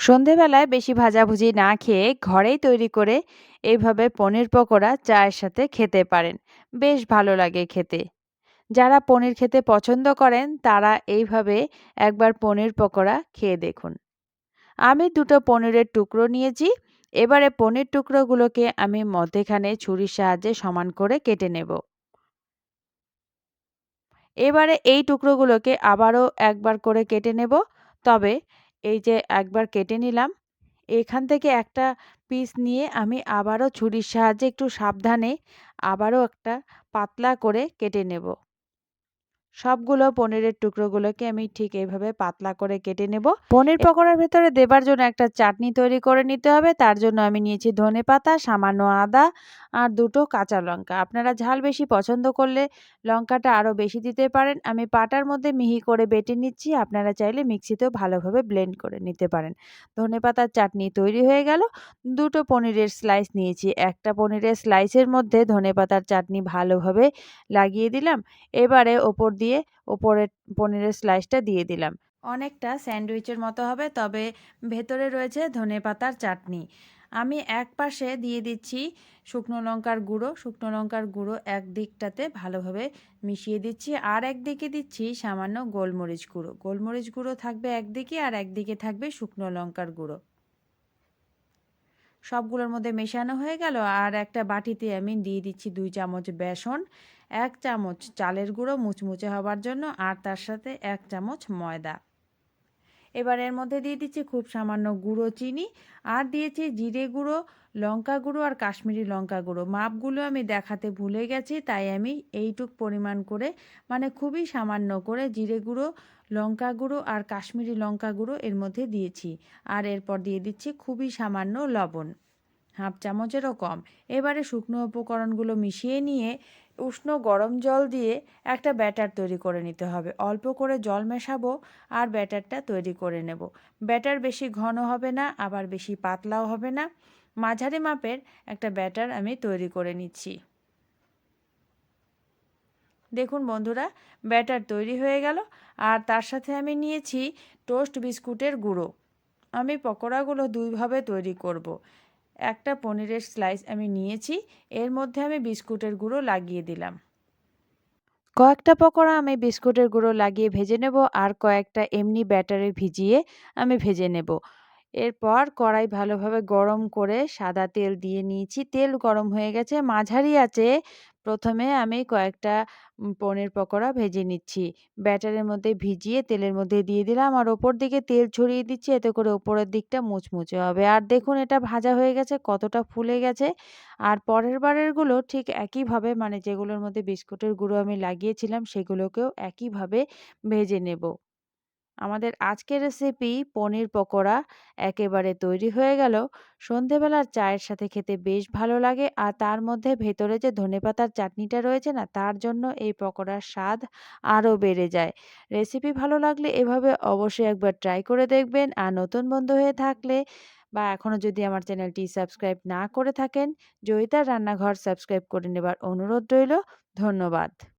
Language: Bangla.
সন্ধেবেলায় বেশি ভাজাভুজি না খেয়ে ঘরেই তৈরি করে এইভাবে পনির পকোড়া চায়ের সাথে খেতে পারেন। বেশ ভালো লাগে খেতে। যারা পনির খেতে পছন্দ করেন তারা এইভাবে একবার পনির পকোড়া খেয়ে দেখুন। আমি দুটো পনিরের টুকরো নিয়েছি। এবারে পনির টুকরোগুলোকে আমি মধ্যেখানে ছুরির সাহায্যে সমান করে কেটে নেব। এবারে এই টুকরোগুলোকে আবারও একবার করে কেটে নেব। তবে এই যে একবার কেটে নিলাম, এখান থেকে একটা পিস নিয়ে আমি আবারও ছুরির সাহায্যে একটু সাবধানে আবারও একটা পাতলা করে কেটে নেব। সবগুলো পনিরের টুকরোগুলোকে আমি ঠিক এইভাবে পাতলা করে কেটে নেব। পনির পকোড়ার ভেতরে দেবার জন্য একটা চাটনি তৈরি করে নিতে হবে। তার জন্য আমি নিয়েছি ধনেপাতা, সামান্য আদা আর ২ টো কাঁচা লঙ্কা। আপনারা ঝাল বেশি পছন্দ করলে লঙ্কাটা আরও বেশি দিতে পারেন। আমি পাটার মধ্যে মিহি করে বেটে নিচ্ছি। আপনারা চাইলে মিক্সিতেও ভালোভাবে ব্লেন্ড করে নিতে পারেন। ধনেপাতার চাটনি তৈরি হয়ে গেল। ২ টো পনিরের স্লাইস নিয়েছি। একটা পনিরের স্লাইসের মধ্যে ধনেপাতার চাটনি ভালোভাবে লাগিয়ে দিলাম। এবারে ওপরের পনিরের স্লাইসটা দিয়ে দিলাম। অনেকটা স্যান্ডউইচের মতো হবে, তবে ভেতরে রয়েছে ধনেপাতার চাটনি। আমি এক পাশে দিয়ে দিচ্ছি শুকনো লঙ্কার গুঁড়ো। শুকনো লঙ্কার গুঁড়ো একদিকটাতে ভালোভাবে মিশিয়ে দিচ্ছি। আর একদিকে দিচ্ছি সামান্য গোলমরিচ গুঁড়ো। গোলমরিচ গুঁড়ো থাকবে একদিকে আর একদিকে থাকবে শুকনো লঙ্কার গুঁড়ো। সবগুলোর মধ্যে মেশানো হয়ে গেল। আর একটা বাটিতে আমি দিয়ে দিচ্ছি ২ চামচ বেসন, ১ চামচ চালের গুঁড়ো মুচমুচে হবার জন্য আর তার সাথে ১ চামচ ময়দা। এবার এর মধ্যে দিয়ে দিচ্ছি খুব সামান্য গুঁড়ো চিনি আর দিয়েছি জিরে গুঁড়ো, লঙ্কা গুঁড়ো আর কাশ্মীরি লঙ্কা গুঁড়ো। মাপগুলো আমি দেখাতে ভুলে গেছি, তাই আমি এইটুক পরিমাণ করে মানে খুবই সামান্য করে জিরে গুঁড়ো, লঙ্কা গুঁড়ো আর কাশ্মীরি লঙ্কা গুঁড়ো এর মধ্যে দিয়েছি। আর এরপর দিয়ে দিচ্ছি খুবই সামান্য লবণ, হাফ চামচেরও কম। এবারে শুকনো উপকরণগুলো মিশিয়ে নিয়ে উষ্ণ গরম জল দিয়ে একটা ব্যাটার তৈরি করে নিতে হবে। অল্প করে জল মেশাবো আর ব্যাটারটা তৈরি করে নেব। ব্যাটার বেশি ঘন হবে না, আবার বেশি পাতলাও হবে না। মাঝারি মাপের একটা ব্যাটার আমি তৈরি করে নিচ্ছি। দেখুন বন্ধুরা, ব্যাটার তৈরি হয়ে গেল। আর তার সাথে আমি নিয়েছি টোস্ট বিস্কুটের গুঁড়ো। আমি পকোড়াগুলো দুইভাবে তৈরি করব। একটা পনিরের স্লাইস আমি নিয়েছি, এর মধ্যে আমি বিস্কুটের গুঁড়ো লাগিয়ে দিলাম। কয়েকটা পকোড়া আমি বিস্কুটের গুঁড়ো লাগিয়ে ভেজে নেব আর কয়েকটা এমনি ব্যাটারে ভিজিয়ে আমি ভেজে নেব। এরপর কড়াই ভালোভাবে গরম করে সাদা তেল দিয়ে নিয়েছি। তেল গরম হয়ে গেছে, মাঝারি আঁচে প্রথমে আমি কয়েকটা পনির পকোড়া ভেজে নিচ্ছি। ব্যাটারের মধ্যে ভিজিয়ে তেলের মধ্যে দিয়ে দিলাম আর ওপর দিকে তেল ছড়িয়ে দিচ্ছি, এতে করে ওপরের দিকটা মুচমুচে হবে। আর দেখুন এটা ভাজা হয়ে গেছে, কতটা ফুলে গেছে। আর পরের বারেরগুলো ঠিক একইভাবে মানে যেগুলোর মধ্যে বিস্কুটের গুঁড়ো আমি লাগিয়েছিলাম সেগুলোকেও একইভাবে ভেজে নেব। আমাদের আজকের রেসিপি পনির পকোড়া একেবারে তৈরি হয়ে গেল। সন্ধেবেলার চায়ের সাথে খেতে বেশ ভালো লাগে আর তার মধ্যে ভেতরে যে ধনেপাতার চাটনিটা রয়েছে না, তার জন্য এই পকোড়ার স্বাদ আরও বেড়ে যায়। রেসিপি ভালো লাগলে এভাবে অবশ্যই একবার ট্রাই করে দেখবেন। আর নতুন বন্ধু হয়ে থাকলে বা এখনও যদি আমার চ্যানেলটি সাবস্ক্রাইব না করে থাকেন, জয়িতার রান্নাঘর সাবস্ক্রাইব করে নেবার অনুরোধ রইল। ধন্যবাদ।